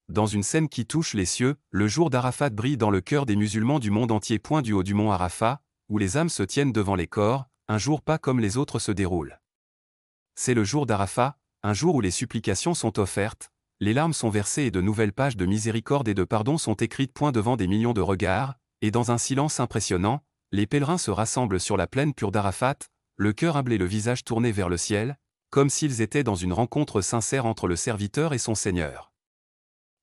dans une scène qui touche les cieux, le jour d'Arafat brille dans le cœur des musulmans du monde entier. Du haut du mont Arafat, où les âmes se tiennent devant les corps, un jour pas comme les autres se déroule. C'est le jour d'Arafat, un jour où les supplications sont offertes, les larmes sont versées et de nouvelles pages de miséricorde et de pardon sont écrites. Devant des millions de regards, et dans un silence impressionnant, les pèlerins se rassemblent sur la plaine pure d'Arafat, le cœur humble et le visage tourné vers le ciel, comme s'ils étaient dans une rencontre sincère entre le serviteur et son Seigneur.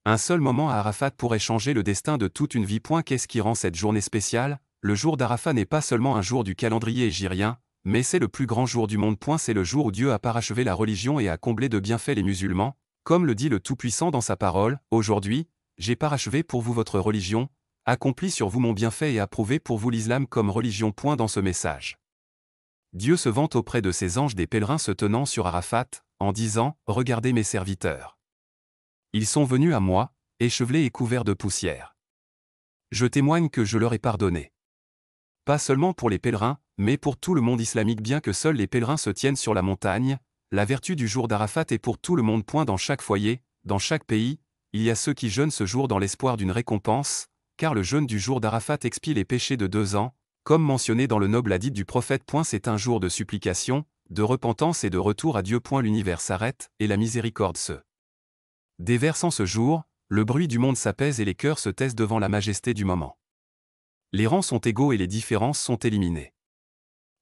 Un seul moment à Arafat pourrait changer le destin de toute une vie. Qu'est-ce qui rend cette journée spéciale? Le jour d'Arafat n'est pas seulement un jour du calendrier hégirien, mais c'est le plus grand jour du monde. C'est le jour où Dieu a parachevé la religion et a comblé de bienfaits les musulmans, comme le dit le Tout-Puissant dans sa parole. Aujourd'hui, j'ai parachevé pour vous votre religion, accompli sur vous mon bienfait et approuvé pour vous l'islam comme religion. Dans ce message, Dieu se vante auprès de ses anges des pèlerins se tenant sur Arafat, en disant « Regardez mes serviteurs. Ils sont venus à moi, échevelés et couverts de poussière. Je témoigne que je leur ai pardonné. » Pas seulement pour les pèlerins, mais pour tout le monde islamique. Bien que seuls les pèlerins se tiennent sur la montagne, la vertu du jour d'Arafat est pour tout le monde. Dans chaque foyer, dans chaque pays, il y a ceux qui jeûnent ce jour dans l'espoir d'une récompense, car le jeûne du jour d'Arafat expie les péchés de 2 ans, comme mentionné dans le noble hadith du prophète. C'est un jour de supplication, de repentance et de retour à Dieu. L'univers s'arrête, et la miséricorde se déverse en ce jour, le bruit du monde s'apaise et les cœurs se taisent devant la majesté du moment. Les rangs sont égaux et les différences sont éliminées.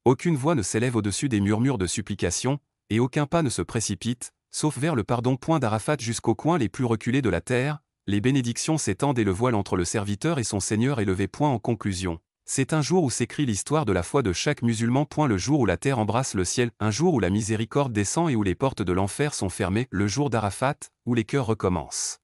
Aucune voix ne s'élève au-dessus des murmures de supplication, et aucun pas ne se précipite, sauf vers le pardon. D'Arafat jusqu'aux coins les plus reculés de la terre, les bénédictions s'étendent et le voile entre le serviteur et son Seigneur est levé. En conclusion, c'est un jour où s'écrit l'histoire de la foi de chaque musulman. Le jour où la terre embrasse le ciel, un jour où la miséricorde descend et où les portes de l'enfer sont fermées, le jour d'Arafat, où les cœurs recommencent.